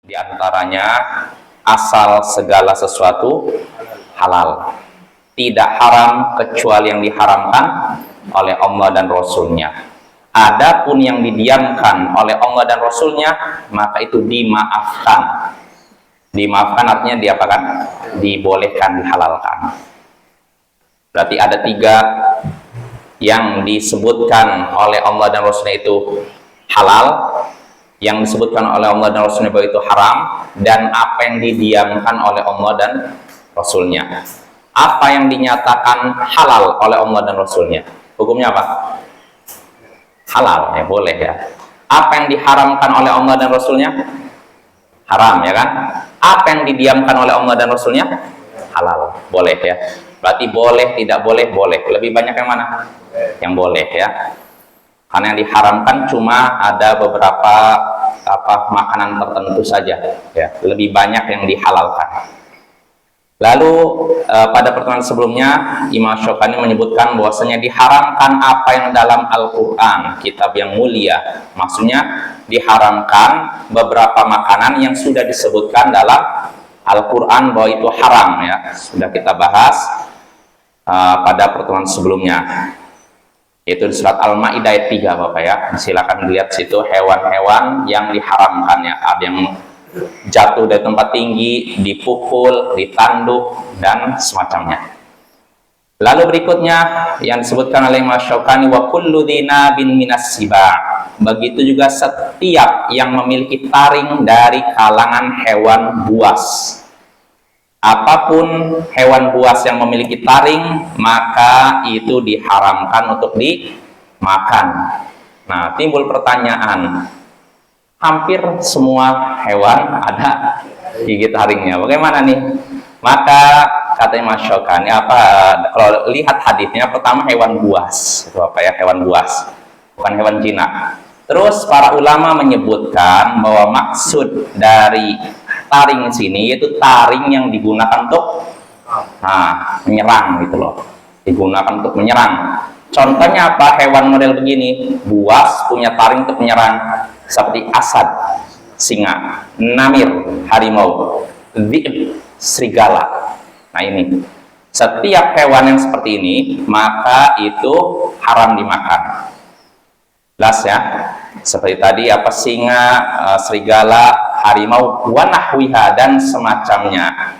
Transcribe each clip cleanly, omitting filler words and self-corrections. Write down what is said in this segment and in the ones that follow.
Di antaranya asal segala sesuatu halal. Tidak haram kecuali yang diharamkan oleh Allah dan Rasulnya. Adapun yang didiamkan oleh Allah dan Rasulnya, maka itu dimaafkan. Dimaafkan artinya diapakan? Dibolehkan, dihalalkan. Berarti ada 3 yang disebutkan oleh Allah dan Rasulnya itu halal, yang disebutkan oleh Allah dan Rasulnya bahwa itu haram, dan apa yang didiamkan oleh Allah dan Rasulnya. Apa yang dinyatakan halal oleh Allah dan Rasulnya, hukumnya apa? Halal, ya boleh ya. Apa yang diharamkan oleh Allah dan Rasulnya? Haram, ya kan? Apa yang didiamkan oleh Allah dan Rasulnya? Halal, boleh ya. Berarti boleh, tidak boleh, boleh. Lebih banyak yang mana? Yang boleh ya. Karena yang diharamkan cuma ada beberapa makanan tertentu saja ya. Lebih banyak yang dihalalkan. Lalu pada pertemuan sebelumnya Imam Syaukani menyebutkan bahwasanya diharamkan apa yang dalam Al-Qur'an, kitab yang mulia. Maksudnya diharamkan beberapa makanan yang sudah disebutkan dalam Al-Qur'an bahwa itu haram ya. Sudah kita bahas pada pertemuan sebelumnya. Yaitu di surat Al-Maidah ayat 3 Bapak ya. Silakan dilihat situ hewan-hewan yang diharamkan ya. Ada yang jatuh dari tempat tinggi, dipukul, ditanduk, dan semacamnya. Lalu berikutnya yang disebutkan oleh Imam Syaukani, wa kullu dzinabin minas siba. Begitu juga setiap yang memiliki taring dari kalangan hewan buas. Apapun hewan buas yang memiliki taring, maka itu diharamkan untuk dimakan. Nah, timbul pertanyaan, hampir semua hewan ada gigi taringnya. Bagaimana nih? Maka kata Imam Syaukani, kalau lihat hadisnya, pertama hewan buas, itu apa ya, hewan buas, bukan hewan jinak. Terus para ulama menyebutkan bahwa maksud dari taring sini yaitu taring yang digunakan untuk menyerang gitu loh, digunakan untuk menyerang. Contohnya apa? Hewan model begini, buas punya taring untuk menyerang, seperti asad, singa, namir, harimau, dhi'b, serigala. Nah ini, setiap hewan yang seperti ini maka itu haram dimakan. Jelas ya, seperti tadi singa, serigala, harimau, wanahwiha, dan semacamnya.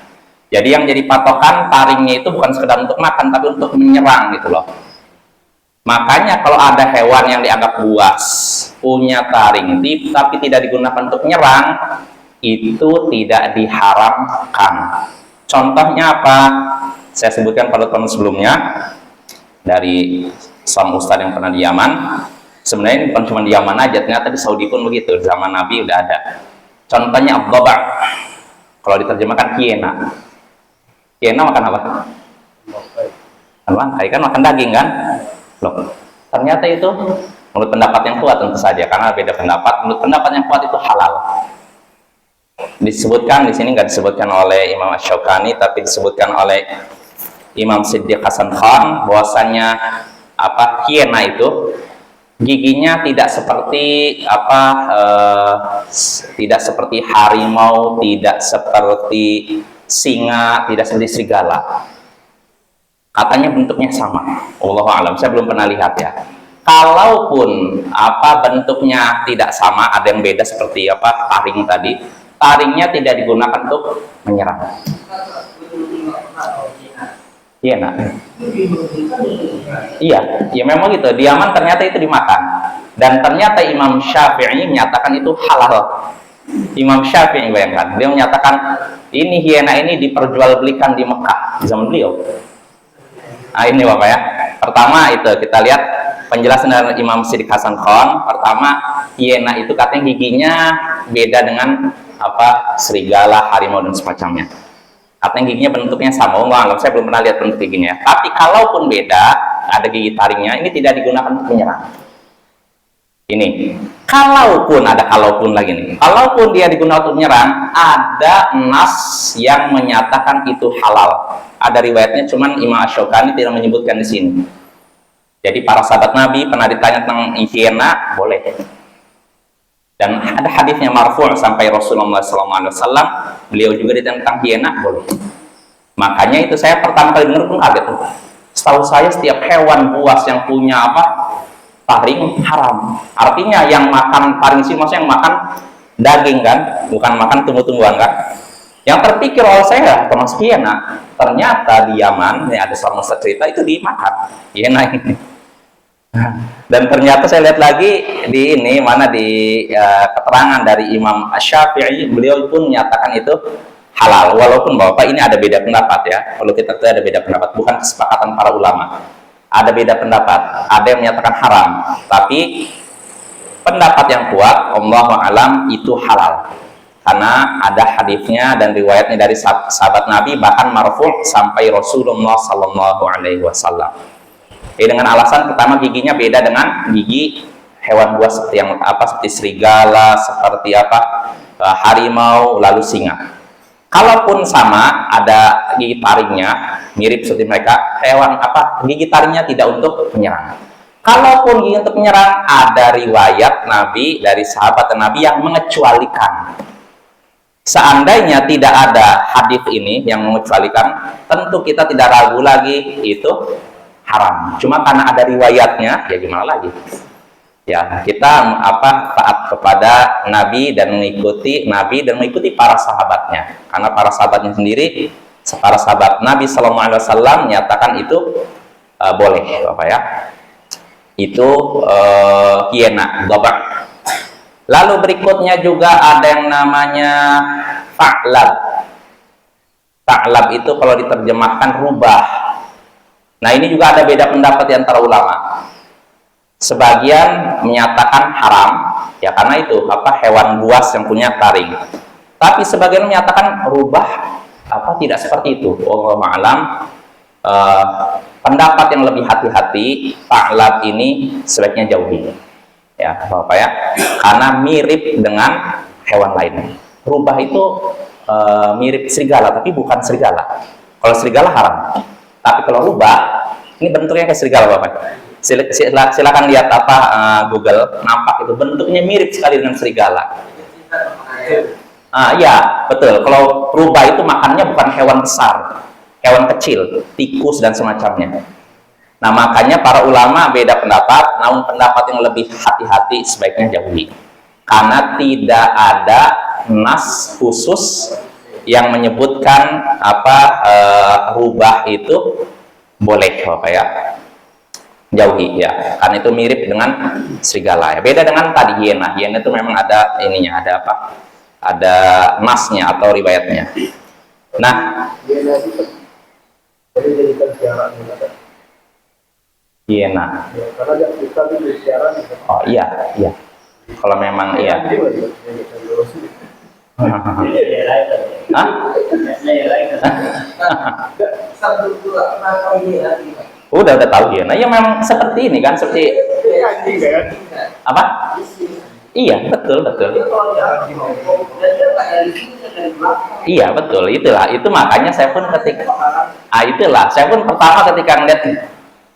Jadi yang jadi patokan taringnya itu bukan sekedar untuk makan, tapi untuk menyerang gitu loh. Makanya kalau ada hewan yang dianggap buas, punya taring, tapi tidak digunakan untuk menyerang, itu tidak diharamkan. Contohnya apa? Saya sebutkan pada tahun sebelumnya dari seorang ustadz yang pernah di Yaman. Sebenarnya bukan cuma di Yaman aja, ternyata di Saudi pun begitu, zaman Nabi udah ada. Contohnya abdaba, kalau diterjemahkan hiena. Hiena makan apa? Kan makan daging kan? Loh, ternyata itu menurut pendapat yang kuat tentu saja, karena beda pendapat. Menurut pendapat yang kuat itu halal. Disebutkan di sini, nggak disebutkan oleh Imam Syaukani, tapi disebutkan oleh Imam Siddiq Hasan Khan bahwasanya hiena itu giginya tidak seperti tidak seperti harimau, tidak seperti singa, tidak seperti serigala. Katanya bentuknya sama. Wallahu a'lam, saya belum pernah lihat ya. Kalaupun bentuknya tidak sama, ada yang beda seperti taring tadi. Taringnya tidak digunakan untuk menyerang. Iya, nak. Iya, ya memang gitu. Di Yaman ternyata itu dimakan. Dan ternyata Imam Syafi'i menyatakan itu halal. Imam Syafi'i, bayangkan, dia menyatakan ini hiena ini diperjualbelikan di Mekah di zaman beliau. Nah ini Bapak ya. Pertama itu kita lihat penjelasan dari Imam Siddiq Hasan Khan. Pertama, hiena itu katanya giginya beda dengan serigala, harimau, dan semacamnya. Katanya giginya bentuknya sama. Saya belum pernah lihat bentuk giginya. Tapi kalaupun beda, ada gigi taringnya, ini tidak digunakan untuk menyerang. Ini, kalaupun lagi nih, kalaupun dia digunakan untuk menyerang, ada nas yang menyatakan itu halal. Ada riwayatnya, cuman Imam Syaukani tidak menyebutkan di sini. Jadi para sahabat Nabi pernah ditanya tentang hiena, boleh. Dan ada hadisnya marfu' sampai Rasulullah SAW, beliau juga tentang hiena boleh. Makanya itu saya pertama kali dengar pun kaget tuh. Setahu saya setiap hewan buas yang punya taring haram. Artinya yang makan taring sih maksudnya yang makan daging kan, bukan makan tumbuh-tumbuhan kan. Yang terpikir oleh saya termasuk hiena. Ternyata di Yaman, ini ada seorang cerita itu dimakan hiena ini. Dan ternyata saya lihat lagi di ini mana di keterangan dari Imam Asy-Syafi'i, beliau pun menyatakan itu halal. Walaupun Bapak ini ada beda pendapat ya. Kalau kita tahu ada beda pendapat, bukan kesepakatan para ulama. Ada beda pendapat. Ada yang menyatakan haram, tapi pendapat yang kuat, Allahu a'lam, itu halal. Karena ada hadisnya dan riwayatnya dari sahabat Nabi, bahkan marfu' sampai Rasulullah sallallahu alaihi wasallam. Dengan alasan pertama giginya beda dengan gigi hewan buas seperti yang seperti serigala, seperti harimau, lalu singa. Kalaupun sama, ada gigi taringnya mirip seperti mereka, hewan gigi taringnya tidak untuk menyerang. Kalaupun gigi untuk menyerang, ada riwayat Nabi dari sahabat Nabi yang mengecualikan. Seandainya tidak ada hadis ini yang mengecualikan, tentu kita tidak ragu lagi itu haram. Cuma karena ada riwayatnya, ya gimana lagi? Ya, kita taat kepada Nabi dan mengikuti Nabi dan mengikuti para sahabatnya. Karena para sahabatnya sendiri, para sahabat Nabi Sallallahu Alaihi Wasallam menyatakan itu boleh, Bapak ya. Itu hiena, dobak. Lalu berikutnya juga ada yang namanya fa'lab. Fa'lab itu kalau diterjemahkan rubah. Nah, ini juga ada beda pendapat di antara ulama. Sebagian menyatakan haram, ya karena itu hewan buas yang punya taring. Tapi sebagian menyatakan rubah, tidak seperti itu. Wallahu a'lam. Pendapat yang lebih hati-hati, fa'lab ini sebaiknya jauhi. Ya, Bapak ya. Karena mirip dengan hewan lainnya. Rubah itu mirip serigala, tapi bukan serigala. Kalau serigala haram. Tapi kalau rubah, ini bentuknya kayak serigala, Bapak. Silakan lihat Google, nampak itu bentuknya mirip sekali dengan serigala. Ya, betul. Kalau rubah itu makannya bukan hewan besar, hewan kecil, tikus dan semacamnya. Nah, makanya para ulama beda pendapat, namun pendapat yang lebih hati-hati sebaiknya jauhi. Karena tidak ada nas khusus yang menyebutkan rubah itu boleh, Bapak ya. Jauhi ya, karena itu mirip dengan serigala ya. Beda dengan tadi hiena. Hiena itu memang ada ininya, ada nasnya atau riwayatnya. Nah, hiena. Oh iya. Kalau memang iya. Udah tahu hiena. Ya memang seperti ini kan, seperti apa? Iya, betul. Iya, betul. Itu makanya saya pun saya pun pertama ketika ngeliat,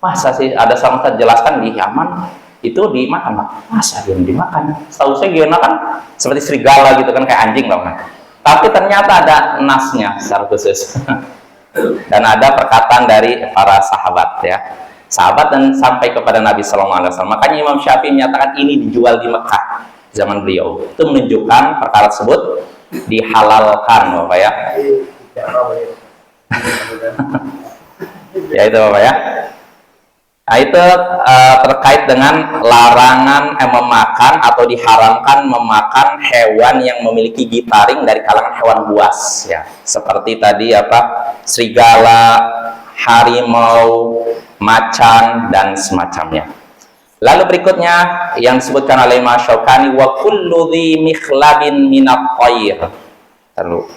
masa sih ada sama jelaskan di Yaman itu dimakan, masa dia dimakan? Setahu saya hiena kan seperti serigala gitu kan, kayak anjing loh kan. Tapi ternyata ada nasnya secara khusus. Dan ada perkataan dari para sahabat ya, sahabat dan sampai kepada Nabi Sallallahu Alaihi Wasallam. Makanya Imam Syafi'i menyatakan ini dijual di Mekah zaman beliau. Itu menunjukkan perkara tersebut dihalalkan, Bapak ya. Ya itu, Bapak ya. Nah, itu terkait dengan larangan memakan atau diharamkan memakan hewan yang memiliki gigi taring dari kalangan hewan buas ya. Seperti tadi serigala, harimau, macan dan semacamnya. Lalu berikutnya yang disebutkan oleh Imam Syaukani, wa kullu dhi mikhlabin minat thair. Lalu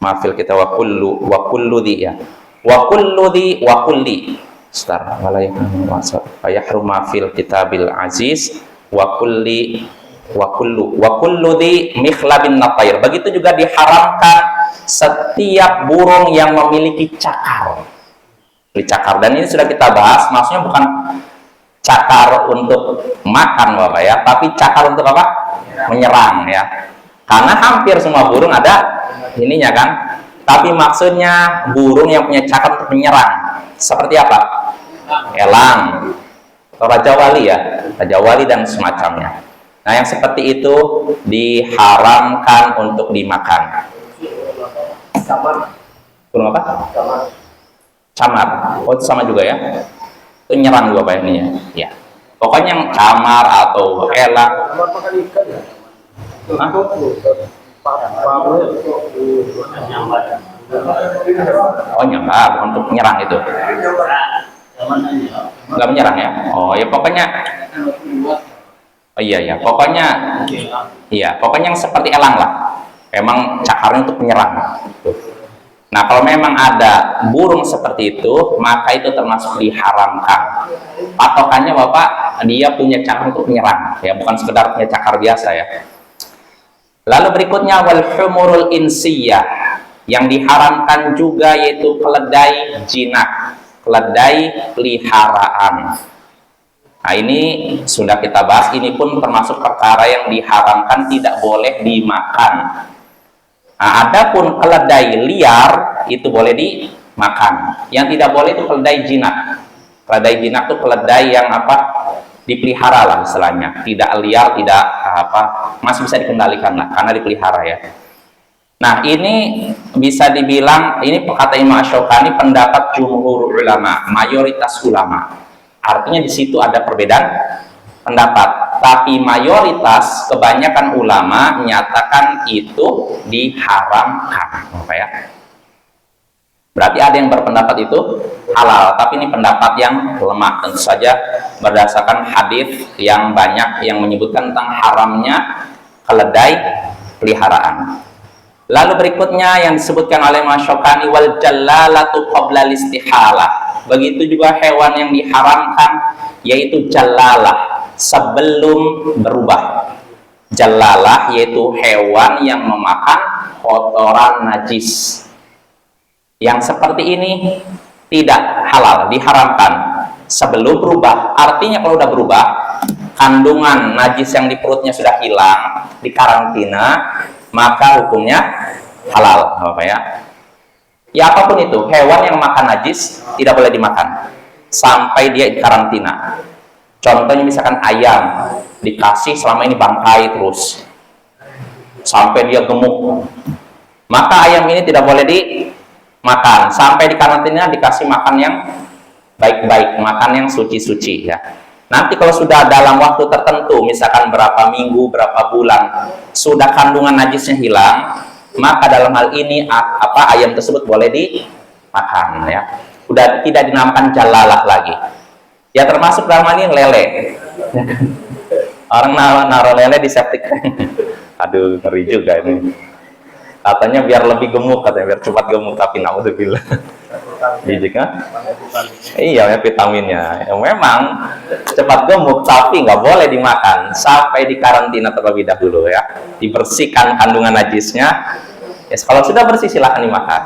maafil kita wa kullu dhi ya. Wa kulli Setar walayahum wasat ayahrum fil kitabil aziz wa kullu di mikhlabin natair. Begitu juga diharamkan setiap burung yang memiliki cakar. Dan ini sudah kita bahas, maksudnya bukan cakar untuk makan Bapak ya, tapi cakar untuk apa? Menyerang ya. Karena hampir semua burung ada ininya kan. Tapi maksudnya burung yang punya cakar untuk menyerang. Seperti apa? Elang atau Raja Wali ya, Raja Wali dan semacamnya. Nah, yang seperti itu diharamkan untuk dimakan. Burung apa? Camar. Oh, itu sama juga ya. Itu nyerang juga Pak ini ya. Ya. Pokoknya yang camar atau elang. Hah? Oh, nyambar untuk nyerang itu. Enggak menyerang ya? Oh, ya pokoknya. Oh iya, pokoknya yang seperti elang lah. Memang cakarnya untuk menyerang. Nah, kalau memang ada burung seperti itu, maka itu termasuk diharamkan. Patokannya Bapak, dia punya cakar untuk menyerang, ya bukan sekedar punya cakar biasa ya. Lalu berikutnya wal humurul insiyah, yang diharamkan juga yaitu keledai jinak, keledai peliharaan. Nah, ini sudah kita bahas, ini pun termasuk perkara yang diharamkan, tidak boleh dimakan. Nah, adapun keledai liar itu boleh dimakan. Yang tidak boleh itu keledai jinak. Keledai jinak itu keledai yang apa? Dipelihara lah istilahnya. Tidak liar, tidak masih bisa dikendalikan lah karena dipelihara ya. Nah, ini bisa dibilang, ini kata Imam Asy-Syaukani pendapat jumhur ulama, mayoritas ulama. Artinya di situ ada perbedaan pendapat, tapi mayoritas kebanyakan ulama menyatakan itu diharamkan, apa ya? Berarti ada yang berpendapat itu halal, tapi ini pendapat yang lemah, tentu saja berdasarkan hadis yang banyak yang menyebutkan tentang haramnya keledai peliharaan. Lalu berikutnya yang disebutkan oleh Imam Asy-Syaukani wal jallalatu qabla istihalah. Begitu juga hewan yang diharamkan yaitu jallalah sebelum berubah. Jallalah yaitu hewan yang memakan kotoran najis. Yang seperti ini tidak halal, diharamkan sebelum berubah. Artinya kalau sudah berubah, kandungan najis yang di perutnya sudah hilang, dikarantina, maka hukumnya halal, Bapak ya. Ya apapun itu, hewan yang makan najis tidak boleh dimakan sampai dia dikarantina. Contohnya misalkan ayam dikasih selama ini bangkai terus sampai dia gemuk, maka ayam ini tidak boleh dimakan sampai dikarantina, dikasih makan yang baik-baik, makan yang suci-suci ya. Nanti kalau sudah dalam waktu tertentu, misalkan berapa minggu, berapa bulan, sudah kandungan najisnya hilang, maka dalam hal ini ayam tersebut boleh dimakan ya. Udah tidak dinamakan jalalah lagi. Ya termasuk dalam hal ini lele. Orang naruh lele di septic tank. Aduh, ngeri juga ini. Katanya biar lebih gemuk, katanya biar cepat gemuk, tapi naudzubillah. Jijik kan? Iya, ya vitaminnya. Ya, memang cepat gemuk, tapi nggak boleh dimakan sampai dikarantina terlebih dahulu ya. Dibersihkan kandungan najisnya. Ya, kalau sudah bersih silahkan dimakan.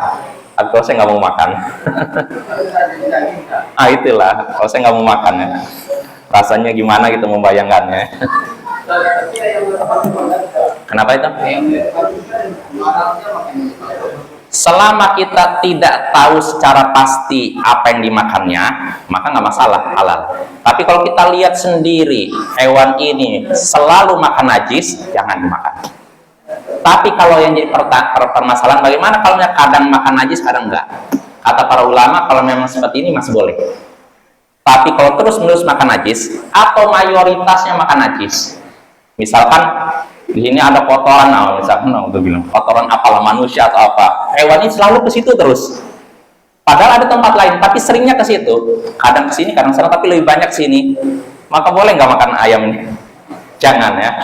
Tapi kalau saya nggak mau makan, itulah. Kalau saya nggak mau makan ya, rasanya gimana gitu membayangkannya. Kenapa itu? Selama kita tidak tahu secara pasti apa yang dimakannya, maka nggak masalah, halal. Tapi kalau kita lihat sendiri hewan ini selalu makan najis, jangan dimakan. Tapi kalau yang jadi permasalahan, bagaimana kalau kadang makan najis, kadang enggak? Kata para ulama, kalau memang seperti ini masih boleh. Tapi kalau terus-menerus makan najis atau mayoritasnya makan najis, misalkan di sini ada kotoran, misalkan udah bilang kotoran apalah manusia atau apa, hewan ini selalu ke situ terus. Padahal ada tempat lain, tapi seringnya ke situ. Kadang ke sini, kadang sana, tapi lebih banyak sini. Maka boleh nggak makan ayam ini? Jangan ya.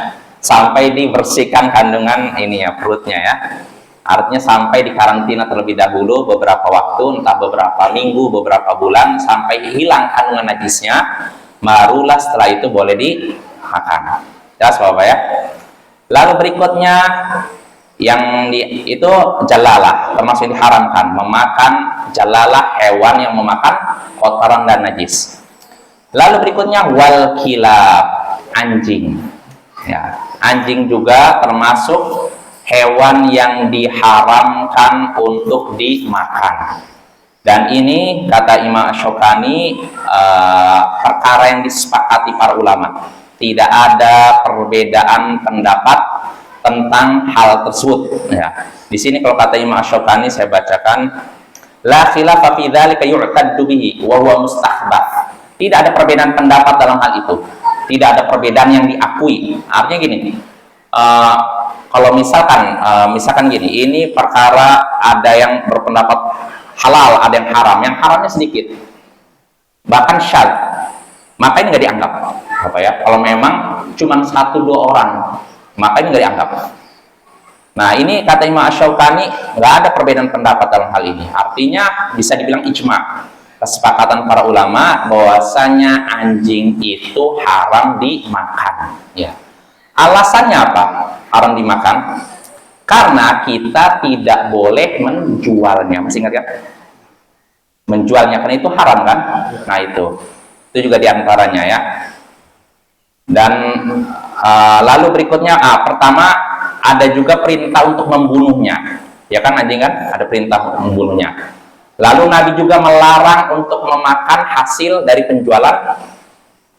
Sampai dibersihkan kandungan ini ya, perutnya ya. Artinya sampai dikarantina terlebih dahulu beberapa waktu, entah beberapa minggu, beberapa bulan, sampai hilang kandungan najisnya, barulah setelah itu boleh dimakan. Jelas Bapak ya. Lalu berikutnya yang itu jalalah, termasuk diharamkan memakan jalalah, hewan yang memakan kotoran dan najis. Lalu berikutnya wal kilab, anjing. Ya, anjing juga termasuk hewan yang diharamkan untuk dimakan. Dan ini kata Imam Asy-Syaukani perkara yang disepakati para ulama. Tidak ada perbedaan pendapat tentang hal tersebut. Ya. Di sini kalau kata Imam Asy-Syaukani saya bacakan, la khilafa fi dzalika yu'taddu bihi wa huwa mustahbab. Tidak ada perbedaan pendapat dalam hal itu. Tidak ada perbedaan yang diakui. Artinya gini, kalau misalkan gini, ini perkara ada yang berpendapat halal, ada yang haram. Yang haramnya sedikit, bahkan syadz, maka ini nggak dianggap. Apa ya? Kalau memang cuma 1-2 orang, maka ini nggak dianggap. Nah, ini kata Imam Asy-Syaukani, nggak ada perbedaan pendapat dalam hal ini. Artinya bisa dibilang ijma, kesepakatan para ulama bahwasanya anjing itu haram dimakan. Ya. Alasannya apa? Haram dimakan? Karena kita tidak boleh menjualnya. Masih ingat ya? Menjualnya, karena itu haram kan? Nah, itu juga diantaranya ya. Dan lalu berikutnya, pertama ada juga perintah untuk membunuhnya. Ya kan, anjing kan? Ada perintah untuk membunuhnya. Lalu Nabi juga melarang untuk memakan hasil dari penjualan.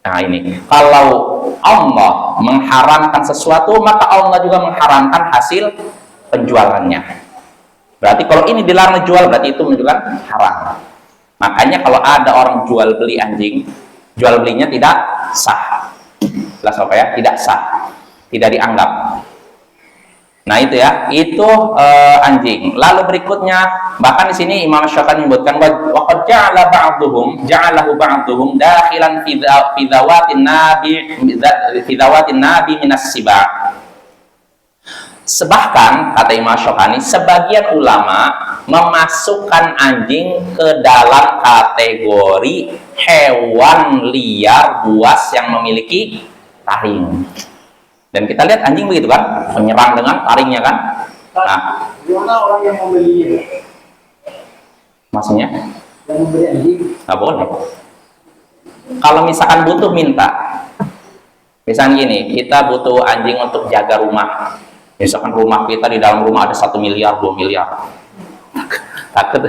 Nah, ini kalau Allah mengharamkan sesuatu, maka Allah juga mengharamkan hasil penjualannya. Berarti kalau ini dilarang jual, berarti itu menunjukkan haram. Makanya kalau ada orang jual beli anjing, jual belinya tidak sah. Jelas apa ya? Tidak sah, tidak dianggap. Nah, itu ya, itu anjing. Lalu berikutnya, bahkan di sini Imam Syafi'i menyebutkan wa qad ja'alahu ba'dhum dakhilan fi dhawatin nabi minas siba. Sebahkan kata Imam Syafi'i, sebagian ulama memasukkan anjing ke dalam kategori hewan liar buas yang memiliki taring. Dan kita lihat anjing begitu kan, menyerang dengan taringnya kan. Nah, gimana orang yang membeli? maksudnya? Yang membeli anjing? Nggak boleh. Kalau misalkan butuh, minta. Misalnya gini, kita butuh anjing untuk jaga rumah. Misalkan rumah kita, di dalam rumah ada 1 miliar, 2 miliar. Takut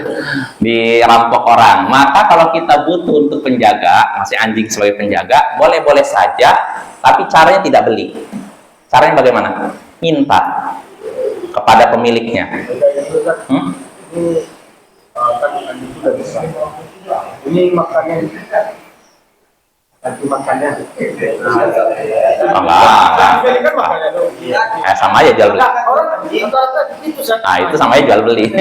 dirampok orang. Maka kalau kita butuh untuk penjaga, masih anjing sebagai penjaga, boleh-boleh saja, tapi caranya tidak beli. Caranya bagaimana? Minta kepada pemiliknya. Ini makannya. Nanti makannya. Enggak. Sama aja jual beli. Nah, itu sama aja jual beli.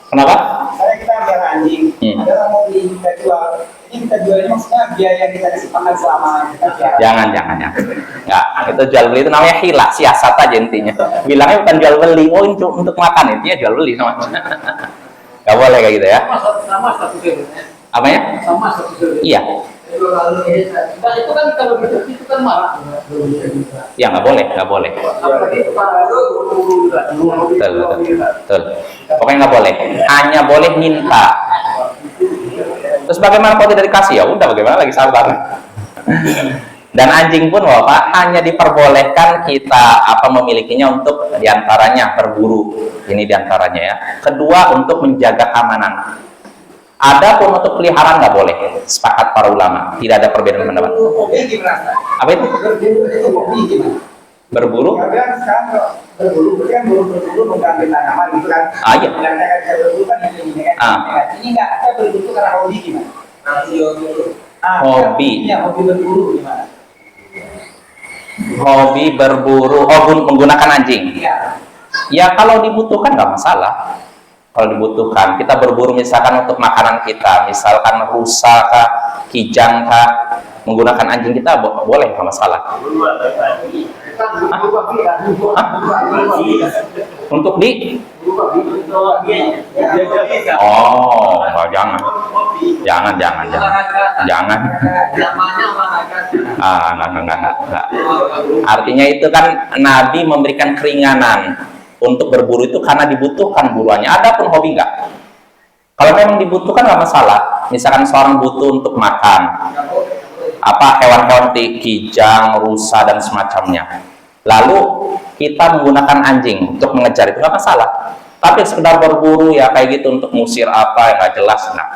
Kenapa? Saya kita ambil anjing. Ada orang mau beli, kita jual. Ini kita jualnya maksudnya biaya yang kita kasih makan selama kita jual. Jangan. Enggak, itu jual beli itu namanya hilah, siasat aja intinya. Bilangnya bukan jual beli, untuk makan, intinya jual beli sama. Enggak boleh kayak gitu ya. Sama satu Apa ya? Sama satu Iya. Nah, itu kan kalau itu kan marah. Ya, nggak boleh. Betul. Pokoknya nggak boleh. Hanya boleh minta. Terus bagaimana kalau tidak dikasih? Ya udah, bagaimana lagi, sabar. Dan anjing pun Bapak hanya diperbolehkan kita memilikinya untuk diantaranya berburu. Ini diantaranya ya. Kedua, untuk menjaga keamanan. Adapun untuk peliharaan nggak boleh. Sepakat para ulama, tidak ada perbedaan pendapat. Apa itu? Berburu? Berburu kan berburu mengambil tanaman gitu kan. Iya. Berburu kan ini nggak ada berburu karena hobi gimana? Hobi. Iya, hobi berburu gimana? Hobi berburu, menggunakan anjing. Iya. Ya kalau dibutuhkan nggak masalah. Kalau dibutuhkan, kita berburu misalkan untuk makanan kita, misalkan rusa kah, kijang kah, menggunakan anjing kita boleh, nggak masalah. Untuk di? Oh, jangan. Enggak. Artinya itu kan Nabi memberikan keringanan untuk berburu itu karena dibutuhkan buruannya. Adapun hobi enggak. Kalau memang dibutuhkan nggak masalah. misalkan seorang butuh untuk makan hewan-hewan kijang, rusa dan semacamnya, lalu kita menggunakan anjing untuk mengejar, itu nggak masalah. Tapi sekedar berburu ya kayak gitu untuk ngusir apa yang nggak jelas, nah.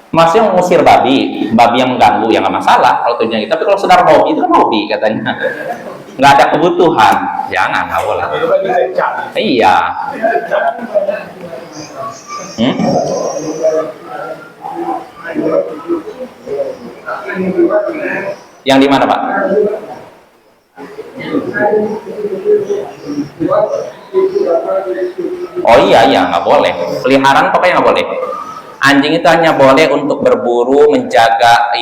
Maksudnya mengusir babi yang mengganggu ya nggak masalah kalau tujuannya gitu. Tapi kalau sekedar hobi, itu kan hobi katanya, nggak ada kebutuhan, jangan, nggak boleh. Iya. Yang di mana, Pak? Oh iya, nggak boleh. Peliharaan pokoknya nggak boleh. Anjing itu hanya boleh untuk berburu, menjaga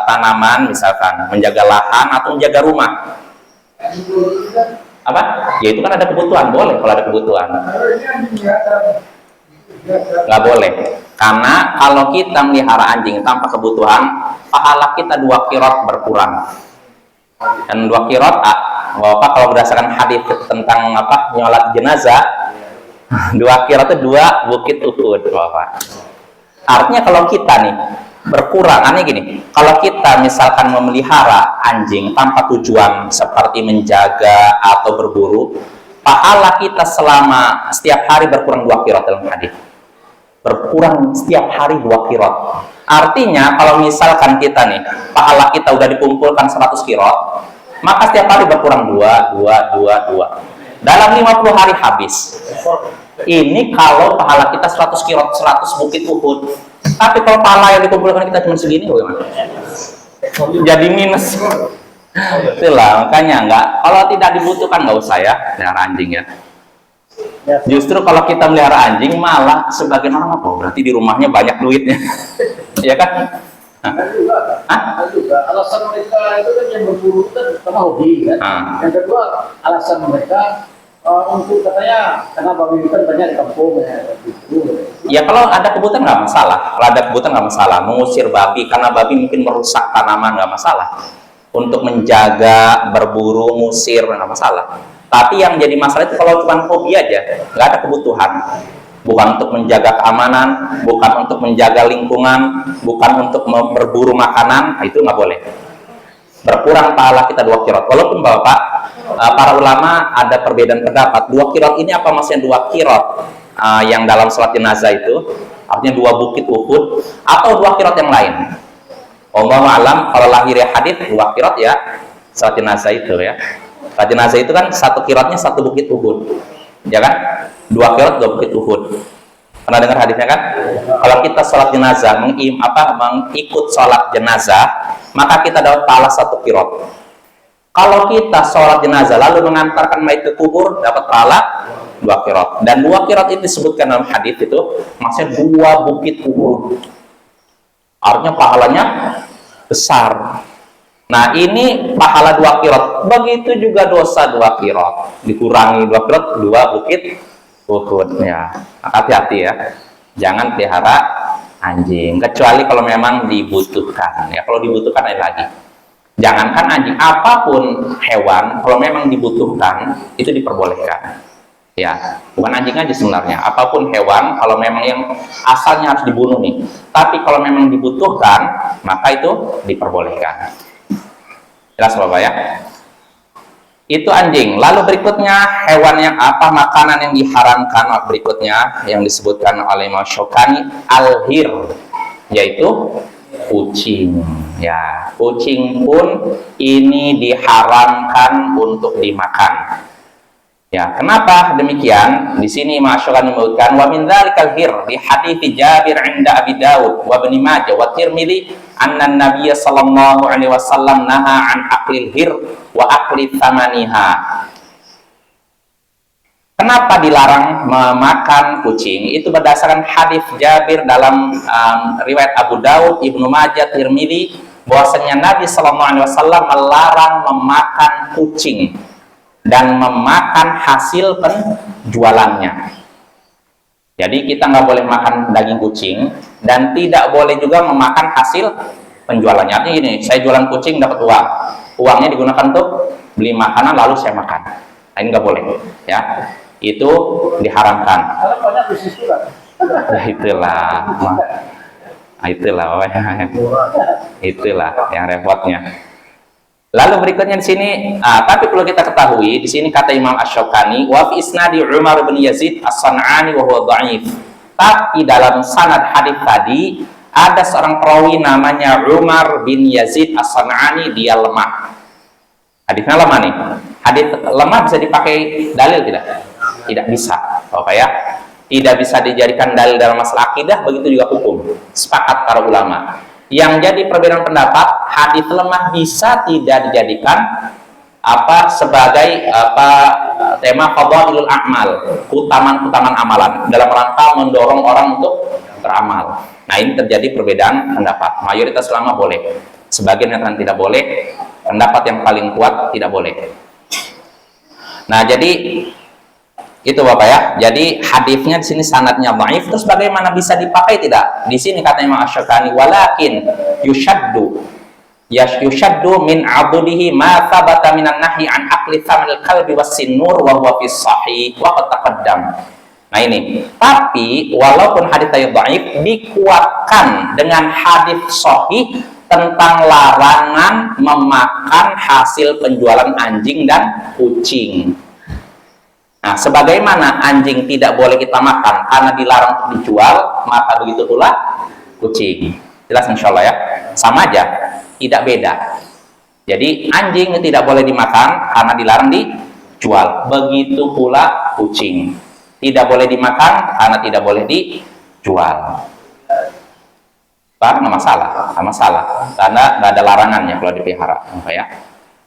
tanaman, misalkan menjaga lahan atau menjaga rumah. Ya itu kan ada kebutuhan, boleh kalau ada kebutuhan. Nggak boleh, karena kalau kita melihara anjing tanpa kebutuhan, pahala kita 2 qirot berkurang. Dan 2 qirot, kalau berdasarkan hadis tentang nyolat jenazah, 2 qirot itu 2 bukit Uhud, Bapak. Artinya kalau kita nih berkurang, gini, kalau kita misalkan memelihara anjing tanpa tujuan seperti menjaga atau berburu, pahala kita selama setiap hari berkurang 2 qirot dalam hadis. Berkurang setiap hari 2 qirot. Artinya kalau misalkan kita nih, pahala kita udah dikumpulkan 100 qirot, maka setiap hari berkurang 2. Dalam 50 hari habis. Ini kalau pahala kita 100 qirot, 100 bukit Uhud. Tapi kalau pahala yang dikumpulkan kita cuma segini, bagaimana? Jadi minus. Itulah, makanya kalau tidak dibutuhkan nggak usah ya melihara anjing ya. Justru kalau kita melihara anjing malah sebagian orang berarti di rumahnya banyak duitnya. Ya kan? Alasan mereka itu kan yang berburu kan pertama hobi kan. Yang kedua alasan mereka untuk katanya karena babi itu kan banyak di kampung ya. Ya kalau ada kebutuhan nggak masalah. Kalau ada kebutuhan nggak masalah. Mengusir babi karena babi mungkin merusak tanaman nggak masalah. Untuk menjaga, berburu, ngusir nggak masalah. Tapi yang jadi masalah itu kalau cuma hobi aja, nggak ada kebutuhan. Bukan untuk menjaga keamanan, bukan untuk menjaga lingkungan, bukan untuk berburu makanan, itu nggak boleh. Berkurang pahala kita 2 qirot. Walaupun Bapak, para ulama ada perbedaan pendapat. 2 qirot ini apa maksudnya 2 qirot yang dalam salat jenazah itu? Artinya 2 bukit Uhud atau 2 qirot yang lain? Wallahu a'lam. Kalau lahirnya hadis 2 qirot ya salat jenazah itu ya. Salat jenazah itu kan 1 qirotnya 1 bukit Uhud. Ya kan? 2 qirot 2 bukit Uhud. Pernah dengar hadisnya kan? Kalau kita sholat jenazah, mengikut sholat jenazah, maka kita dapat pahala 1 qirot. Kalau kita sholat jenazah lalu mengantarkan mayit ke kubur, dapat pahala 2 qirot. Dan 2 qirot itu disebutkan dalam hadis itu, maksudnya 2 bukit Uhud. Artinya pahalanya besar. Nah ini pahala 2 qirot. Begitu juga dosa 2 qirot. Dikurangi 2 qirot, 2 bukit Uhud ya. Hati-hati ya. Jangan pelihara anjing kecuali kalau memang dibutuhkan. Ya kalau dibutuhkan lagi. Jangankan anjing, apapun hewan kalau memang dibutuhkan itu diperbolehkan. Ya, bukan anjing aja sebenarnya. Apapun hewan kalau memang yang asalnya harus dibunuh nih. Tapi kalau memang dibutuhkan, maka itu diperbolehkan. Jelas Bapak ya? Itu anjing. Lalu berikutnya hewan yang makanan yang diharamkan berikutnya yang disebutkan oleh Imam Syukani al-hir, yaitu kucing. Ya, kucing pun ini diharamkan untuk dimakan. Ya, kenapa demikian? Di sini Imam Syukani menyebutkan wa min dzalikal hir di hadits Jabir 'inda Abi Dawud wa Ibnu Majah wa Tirmidzi anna Nabiy sallallahu alaihi wasallam naha an aklil hir wa akli thamaniha. Kenapa dilarang memakan kucing? Itu berdasarkan hadis Jabir dalam riwayat Abu Dawud, Ibnu Majah, Tirmidzi bahwasanya Nabi sallallahu alaihi wasallam melarang memakan kucing dan memakan hasil penjualannya. Jadi kita nggak boleh makan daging kucing dan tidak boleh juga memakan hasil penjualannya. Artinya gini, saya jualan kucing dapat uang, uangnya digunakan untuk beli makanan lalu saya makan. Nah, ini nggak boleh, ya. Itu diharamkan. Karena banyak bisnis juga. itulah. Nah, itulah yang repotnya. Lalu berikutnya di sini, tapi perlu kita ketahui di sini kata Imam Asy-Syaukani, wa fi isnadi Umar bin Yazid As-San'ani wa huwa dhaif. Tapi dalam sanad hadis tadi ada seorang perawi namanya Umar bin Yazid As-San'ani, dia lemah. Hadisnya lemah nih. Hadis lemah bisa dipakai dalil tidak? Tidak bisa. Bapak ya. Tidak bisa dijadikan dalil dalam masalah akidah, begitu juga hukum. Sepakat para ulama. Yang jadi perbedaan pendapat, hadis lemah bisa tidak dijadikan sebagai tema fadhailul a'mal, keutamaan amalan dalam rangka mendorong orang untuk beramal. Nah, ini terjadi perbedaan pendapat. Mayoritas ulama boleh, sebagian yang tidak boleh. Pendapat yang paling kuat tidak boleh. Nah, jadi itu Bapak ya. Jadi hadisnya di sini sanadnya dhaif. Terus bagaimana bisa dipakai tidak? Di sini kata Imam Asy-Syaukani, walakin yushaddu min 'abdihi ma thabata minan nahyi an akli thamanil kalbi was-sinur wa huwa fi sahih wa qad taqaddam. Nah ini. Tapi walaupun hadis dhaif dikuatkan dengan hadis sahih tentang larangan memakan hasil penjualan anjing dan kucing. Nah, sebagaimana anjing tidak boleh kita makan karena dilarang untuk dijual, maka begitu pula kucing. Jelas insya Allah ya? Sama aja, tidak beda. Jadi anjing tidak boleh dimakan karena dilarang dijual. Begitu pula kucing. Tidak boleh dimakan karena tidak boleh dijual. Nggak masalah. Karena nggak ada larangannya kalau dipelihara. Ya.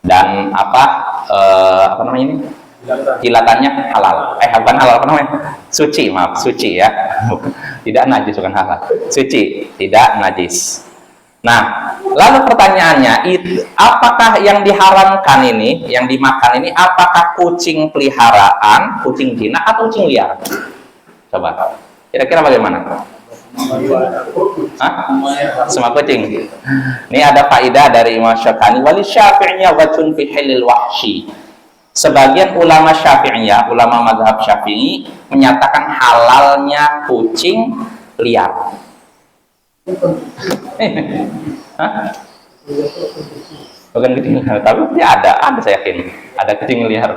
Dan apa namanya ini? Jilatannya halal. Bukan halal, apa namanya? Suci ya. Tidak najis, bukan halal. Suci, tidak najis. Nah, lalu pertanyaannya, apakah yang diharamkan ini, yang dimakan ini, apakah kucing peliharaan, kucing jinak atau kucing liar? Coba, kira-kira bagaimana? Semua kucing. Ini ada faedah dari Imam Syaukani, wali Syafi'iyya wajhun fi halil wahshi. Sebagian ulama Syafi'iyah, ulama mazhab Syafi'i menyatakan halalnya kucing liar. Bukan kucing liar, tapi ada saya yakin ada kucing liar.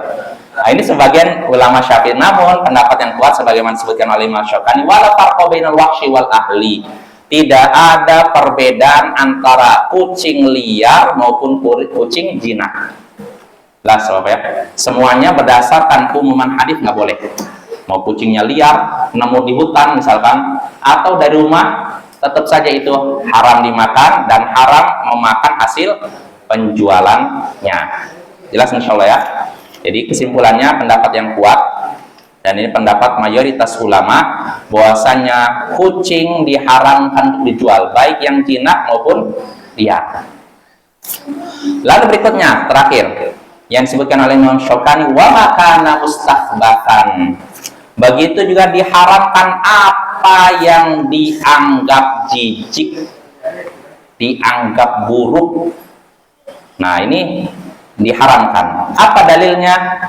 Nah, ini sebagian ulama Syafi'i, namun pendapat yang kuat sebagaimana disebutkan oleh Imam Syaukani, wala farqa bainal wahshi wal ahli. Tidak ada perbedaan antara kucing liar maupun kucing jinak. Jelas Bapak ya. Semuanya berdasarkan umuman hadis nggak boleh. Mau kucingnya liar, nemu di hutan misalkan, atau dari rumah, tetap saja itu haram dimakan dan haram memakan hasil penjualannya. Jelas insya Allah ya. Jadi kesimpulannya pendapat yang kuat, dan ini pendapat mayoritas ulama, bahwasanya kucing diharamkan untuk dijual, baik yang jinak maupun liar. Lalu berikutnya, terakhir, yang disebutkan oleh Imam Syaukani, wa makana mustahbatan. Begitu juga diharamkan apa yang dianggap jijik, dianggap buruk. Nah, ini diharamkan. Apa dalilnya?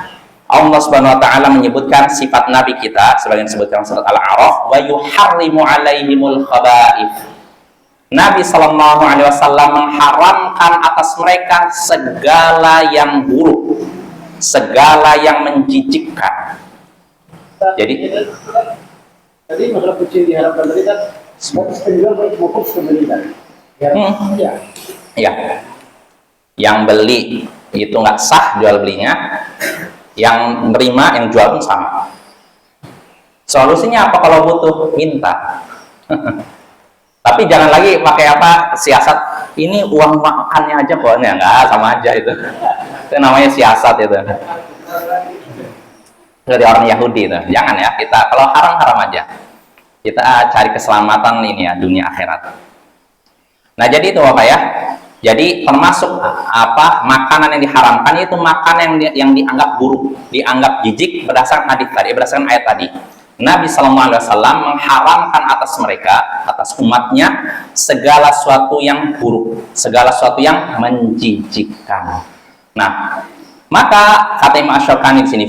Allah Subhanahu wa taala menyebutkan sifat nabi kita sebagian disebutkan surat Al-A'raf, wa yuharrimu 'alaihimul khaba'ith. Nabi Shallallahu Alaihi Wasallam mengharamkan atas mereka segala yang buruk, segala yang menjijikkan. Jadi masalah kucing diharamkan tadi kan sebatas penjual maupun pembelian. Ya. Yang beli itu nggak sah jual belinya, yang menerima yang jual pun sama. Solusinya apa kalau butuh? Minta. Tapi jangan lagi pakai siasat, ini uang makannya aja kok, enggak, sama aja itu. Itu namanya siasat itu. Dari orang Yahudi itu. Jangan ya, kita kalau haram aja. Kita cari keselamatan ini ya, dunia akhirat. Nah, jadi itu Bapak ya. Jadi termasuk makanan yang diharamkan itu makanan yang dianggap buruk, dianggap jijik berdasarkan hadis tadi, berdasarkan ayat tadi. Nabi Sallallahu Alaihi Wasallam mengharamkan atas mereka, atas umatnya, segala sesuatu yang buruk, segala sesuatu yang menjijikkan. Nah, maka kata Imam Asy-Syaukani di sini,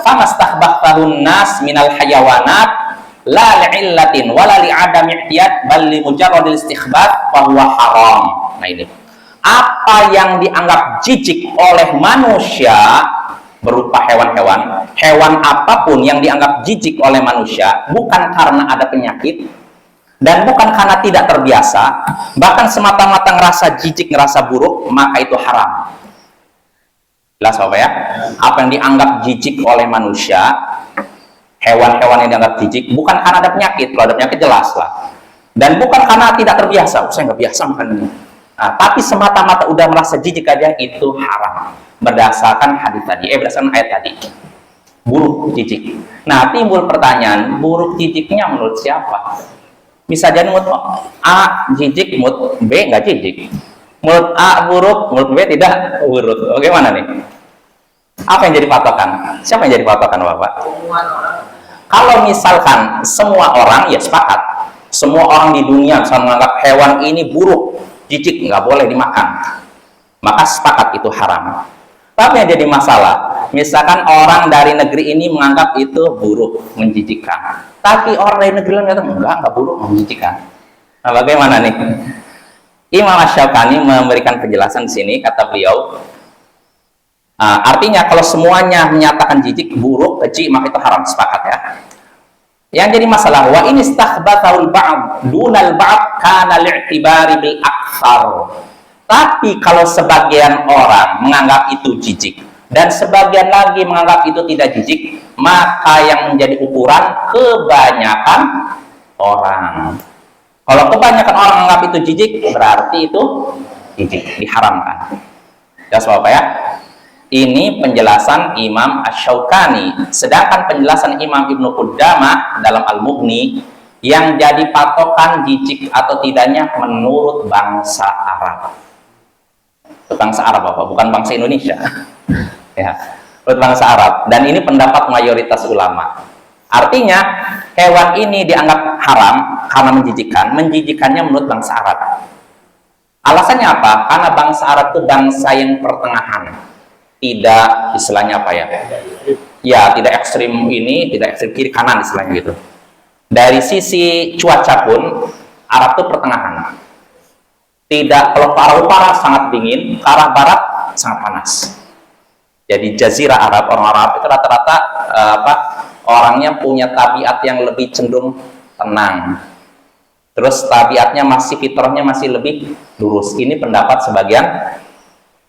famastahbahtahun nas minal hayawanat la li'illatin wala li'adami i'tiyad bal li mujarradil istikhbar fa huwa haram. Nah ini. Apa yang dianggap jijik oleh manusia berupa hewan-hewan, hewan apapun yang dianggap jijik oleh manusia bukan karena ada penyakit dan bukan karena tidak terbiasa, bahkan semata-mata ngerasa jijik, ngerasa buruk, maka itu haram. Jelas Bapak ya? Apa yang dianggap jijik oleh manusia, hewan-hewan yang dianggap jijik bukan karena ada penyakit. Kalau ada penyakit jelas lah. Dan bukan karena tidak terbiasa. Saya nggak biasa makan ini. Nah, tapi semata-mata udah merasa jijik aja itu haram. Berdasarkan hadis tadi, berdasarkan ayat tadi. Buruk jijik. Nah, timbul pertanyaan, buruk jijiknya menurut siapa? Bisa jadi menurut A jijik, menurut B nggak jijik. Menurut A buruk, menurut B tidak buruk. Bagaimana nih? Apa yang jadi patokan? Siapa yang jadi patokan Bapak? Kalau misalkan semua orang, ya sepakat. Semua orang di dunia menganggap hewan ini buruk, jijik, nggak boleh dimakan, maka sepakat itu haram. Tapi yang jadi masalah, misalkan orang dari negeri ini menganggap itu buruk, menjijikkan, tapi orang dari negeri lain mengatakan enggak buruk, menjijikkan. Nah, bagaimana nih? Imam Asy-Syaukani memberikan penjelasan di sini, kata beliau, artinya kalau semuanya menyatakan jijik, buruk, keji, maka itu haram, sepakat ya. Yang jadi masalah, wa in istakhbathaul ba'd dunal ba'd kana li'tibari bil aktsar. Tapi kalau sebagian orang menganggap itu jijik dan sebagian lagi menganggap itu tidak jijik, maka yang menjadi ukuran kebanyakan orang. Kalau kebanyakan orang menganggap itu jijik, berarti itu jijik, diharamkan. Jelas Bapak ya? Ini penjelasan Imam Asy-Syaukani. Sedangkan penjelasan Imam Ibnu Qudamah dalam Al-Mughni, yang jadi patokan jijik atau tidaknya menurut bangsa Arab. Bangsa Arab Bapak, bukan bangsa Indonesia. Ya, menurut bangsa Arab. Dan ini pendapat mayoritas ulama. Artinya, hewan ini dianggap haram karena menjijikkan. Menjijikkannya menurut bangsa Arab. Alasannya apa? Karena bangsa Arab itu bangsa yang pertengahan. Tidak istilahnya apa ya? Ya, tidak ekstrim ini, tidak ekstrim kiri kanan istilahnya gitu. Dari sisi cuaca pun Arab itu pertengahan. Tidak, kalau ke arah utara sangat dingin, ke arah barat sangat panas. Jadi jazirah Arab, orang Arab itu rata-rata orangnya punya tabiat yang lebih cenderung tenang. Terus tabiatnya masih, fitrahnya masih lebih lurus. Ini pendapat sebagian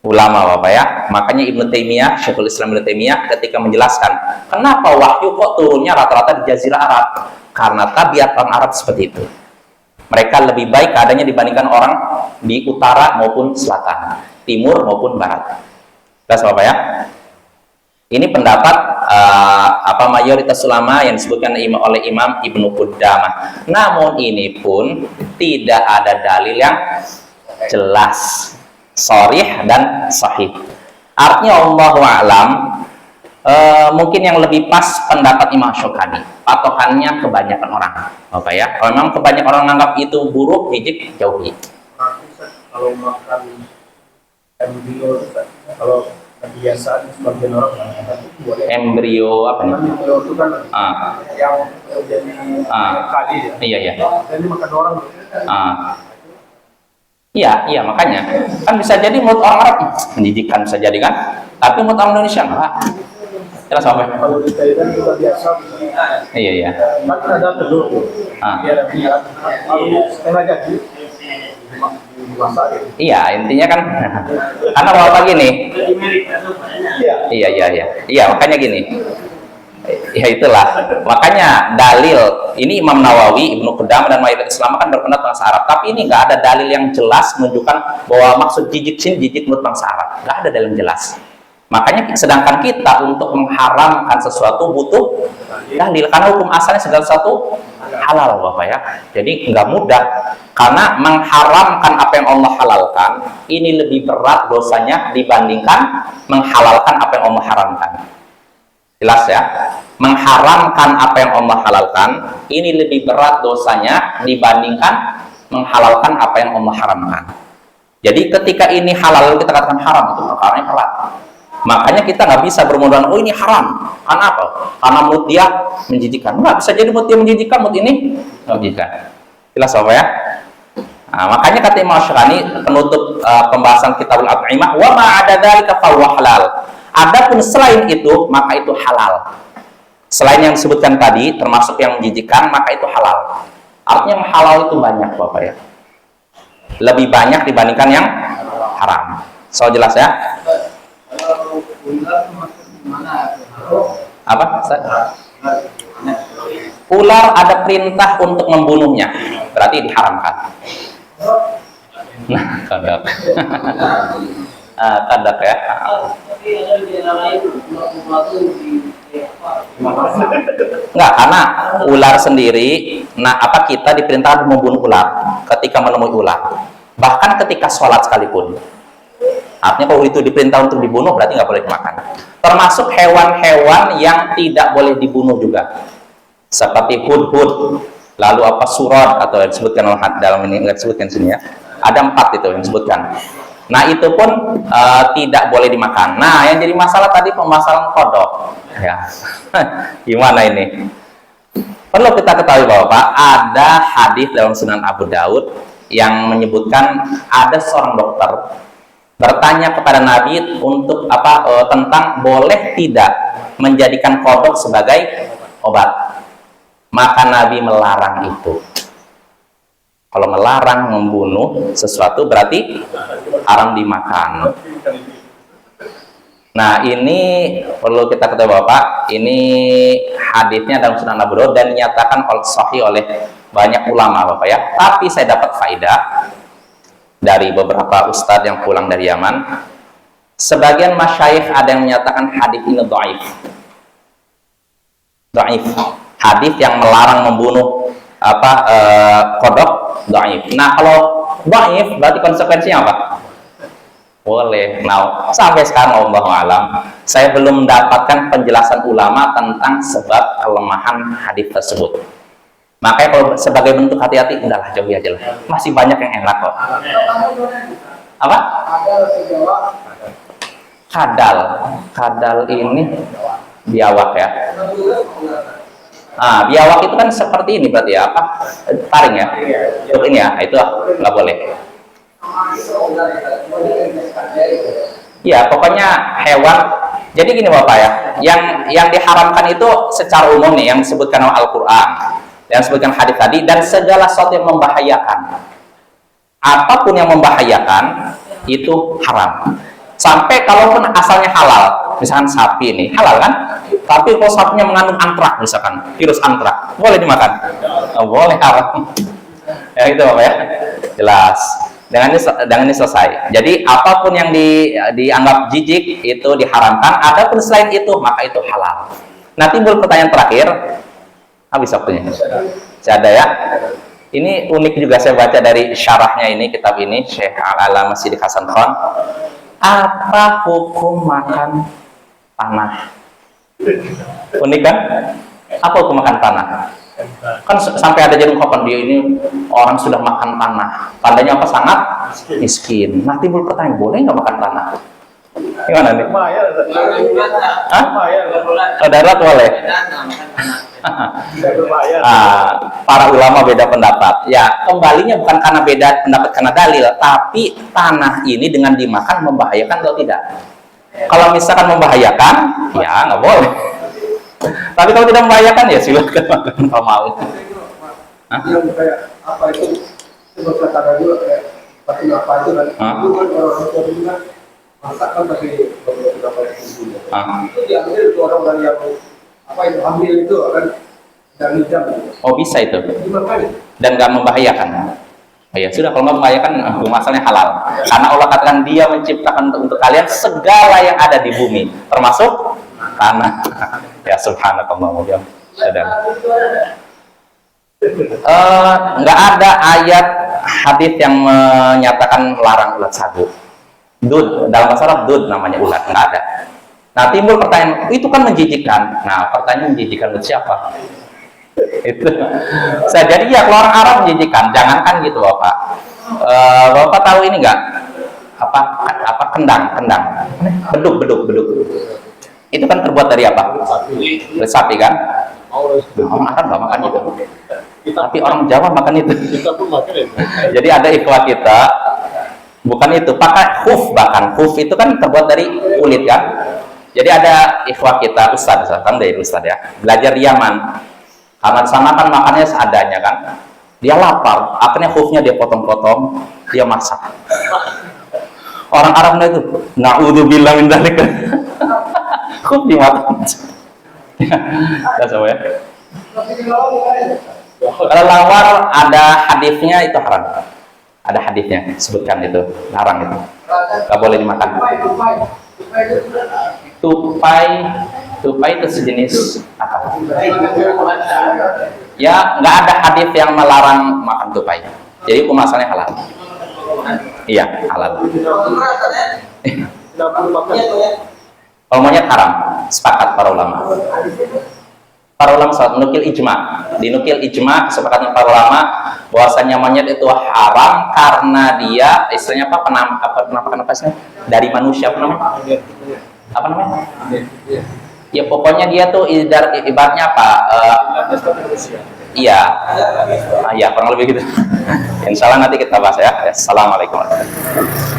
ulama Bapak ya. Makanya Ibnu Taimiyah, Syekhul Islam Ibnu Taimiyah ketika menjelaskan kenapa wahyu kok turunnya rata-rata di Jazirah Arab, karena tabiat orang Arab seperti itu. Mereka lebih baik keadaannya dibandingkan orang di utara maupun selatan, timur maupun barat. Jelas Bapak ya? Ini pendapat mayoritas ulama yang disebutkan oleh Imam Ibnu Qudamah. Namun ini pun tidak ada dalil yang jelas, sharih dan sahih. Artinya Allahu a'lam, mungkin yang lebih pas pendapat Imam Asy-Syaukani. Patokannya kebanyakan orang, Bapak ya. Kalau memang kebanyakan orang menganggap itu buruk, jijik, jauhi. Kalau makan embrio, kalau kebiasaan sebagian orang mengatakan itu boleh. Embrio apa nih? Embrio itu kan yang jadi kali ya. Iya ya. Dan dimakan orang. Iya, makanya kan bisa jadi menurut orang Arab menjijikkan, bisa jadi kan, tapi menurut orang Indonesia enggak. Jelas apa? Kalau di Thailand juga biasa. Iya. Kan ada telur. Dia kalau setengah jadi dimasak. Iya, intinya kan karena Bapak gini. Iya, makanya gini. Ya itulah, makanya dalil ini Imam Nawawi, Ibnu Qudamah dan mayoritas Islam kan berpendapat bangsa Arab, tapi ini nggak ada dalil yang jelas menunjukkan bahwa maksud jijik sini jijik menurut bangsa Arab, nggak ada dalil yang jelas. Makanya sedangkan kita untuk mengharamkan sesuatu butuh dalil, karena hukum asalnya segala sesuatu halal Bapak ya. Jadi nggak mudah, karena mengharamkan apa yang Allah halalkan ini lebih berat dosanya dibandingkan menghalalkan apa yang Allah haramkan. Jelas ya, mengharamkan apa yang Allah halalkan ini lebih berat dosanya dibandingkan menghalalkan apa yang Allah haramkan. Jadi ketika ini halal kita katakan haram, itu perkaranya berat. Makanya kita nggak bisa bermodal, oh ini haram, Karena apa? Karena mulut dia menjijikkan. Enggak, bisa jadi mulut dia menjijikkan, mulut ini menjijikkan. Jelas apa ya? Nah, makanya kata Imam Syarani penutup pembahasan Kitabul At'imah, wa ma ada dzalika fa huwa halal. Adapun selain itu, maka itu halal. Selain yang disebutkan tadi, termasuk yang menjijikkan, maka itu halal. Artinya yang halal itu banyak, Bapak ya. Lebih banyak dibandingkan yang haram. So jelas ya? Apa? Ular ada perintah untuk membunuhnya, berarti diharamkan. Nah, kadak. Kadak ya. Enggak, karena ular sendiri, nah apa kita diperintahkan membunuh ular ketika menemui ular, bahkan ketika sholat sekalipun. Artinya kalau itu diperintah untuk dibunuh, berarti nggak boleh dimakan. Termasuk hewan-hewan yang tidak boleh dibunuh juga, seperti hudhud, lalu apa surat atau yang disebutkan dalam ini nggak disebutkan sini ya. Ada 4 itu yang disebutkan. Nah itu pun tidak boleh dimakan. Nah yang jadi masalah tadi pemasaran kodok. Ya, gimana ini? Perlu kita ketahui bahwa Pak, ada hadis dalam Sunan Abu Daud yang menyebutkan ada seorang dokter bertanya kepada Nabi untuk tentang boleh tidak menjadikan kodok sebagai obat. Maka Nabi melarang itu. Kalau melarang membunuh sesuatu berarti haram dimakan. Nah ini perlu kita ketahui Bapak, ini hadisnya dalam Sunan Abu Daud dan dinyatakan sahih oleh banyak ulama Bapak ya. Tapi saya dapat faedah dari beberapa ustadz yang pulang dari Yaman. Sebagian masyayikh ada yang menyatakan hadis ini dhaif. Dhaif. Hadis yang melarang membunuh kodok dhaif. Nah kalau dhaif berarti konsekuensinya apa? Boleh. Nah, sampai sekarang Allahu a'lam, saya belum mendapatkan penjelasan ulama tentang sebab kelemahan hadis tersebut. Makanya kalau sebagai bentuk hati-hati, udahlah jauhi aja lah. Masih banyak yang enak kok. Apa? Kadal. Kadal ini biawak ya. Biawak itu kan seperti ini berarti ya, apa? Taring ya. Untuk ini ya, itu nggak boleh. Ya, pokoknya hewan. Jadi gini Bapak ya, yang diharamkan itu secara umum nih, yang disebutkan oleh Al-Quran, yang disebutkan hadis tadi, dan segala sesuatu yang membahayakan. Apapun yang membahayakan itu haram. Sampai kalaupun asalnya halal, misalkan sapi ini halal kan? Tapi kalau sapinya mengandung antrak, misalkan virus antrak, boleh dimakan? Boleh, haram. Ya gitu Bapak ya, jelas. Dengan ini selesai. Jadi apapun yang dianggap jijik itu diharamkan. Adapun selain itu maka itu halal. Nah timbul pertanyaan terakhir. Habis waktunya. Saya ada ya. Ini unik juga saya baca dari syarahnya ini kitab ini Syekh Al-Allamah Siddiq Hasan Khan. Apa hukum makan tanah? Unik kan? Apa hukum makan tanah? Kan sampai ada jadi ungkapan dia ini orang sudah makan tanah, tandanya apa? Sangat miskin. Nah timbul pertanyaan, boleh nggak makan tanah? Gimana nih? Darurat boleh. Para ulama beda pendapat. Ya kembalinya bukan karena beda pendapat karena dalil, tapi tanah ini dengan dimakan membahayakan atau tidak? Kalau misalkan membahayakan, ya nggak boleh. Tapi kalau tidak membahayakan ya silakan makan kalau mau. Yang kayak apa itu sebuah kata juga kayak pasti apa itu kan itu kan orang tua bilang masakan pakai beberapa itu diambil itu orang yang apa itu hamil itu kan dari jam. Oh bisa itu. Dimakan. Dan nggak membahayakan. Oh, ya sudah, kalau nggak membahayakan asalnya halal. Karena Allah katakan Dia menciptakan untuk kalian segala yang ada di bumi, termasuk tanah. Ya subhanallah, ya sudah. Nggak ada ayat hadis yang menyatakan melarang ulat sagu. Dud, dalam bahasa Arab dud namanya ulat, nggak ada. Nah timbul pertanyaan, itu kan menjijikkan. Nah pertanyaan menjijikkan buat siapa? Itu saya jadi ya kalau orang Arab menjijikkan, jangankan gitu Bapak. Bapak tahu ini nggak? Apa kendang, beduk. Itu kan terbuat dari apa? Kulit sapi kan? Mau Orang Arab nggak makan itu. kita Tapi orang Jawa makan itu. kita pun makan itu. Jadi ada ikhwah kita, bukan itu, pakai khuf bahkan. Khuf itu kan terbuat dari kulit kan. Jadi ada ikhwah kita, Ustadz, kan dari Ustadz ya, belajar di Yaman. Karena di sana kan makannya seadanya kan. Dia lapar, akhirnya khufnya dia potong-potong, dia masak. Orang Arabnya itu, na'udzubillah min dzalik. Khuf dimakan. Ya, sama ya. Kalau lawar ada hadisnya itu haram. Ada hadisnya sebutkan itu larang itu. Nggak boleh dimakan. Tupai itu sejenis apa? Ya nggak ada hadis yang melarang makan tupai. Jadi kemasannya halal. Iya halal. Kalau monyet haram, sepakat para ulama. Para ulama saat menukil ijma, dinukil ijma sepakatnya para ulama bahwasanya monyet itu haram karena dia istilahnya penampakan nafasnya dari manusia apa namanya? Ya pokoknya dia tuh ibaratnya apa? Iya, ya kurang lebih gitu. Insya Allah nanti kita bahas ya. Assalamualaikum warahmatullahi wabarakatuh.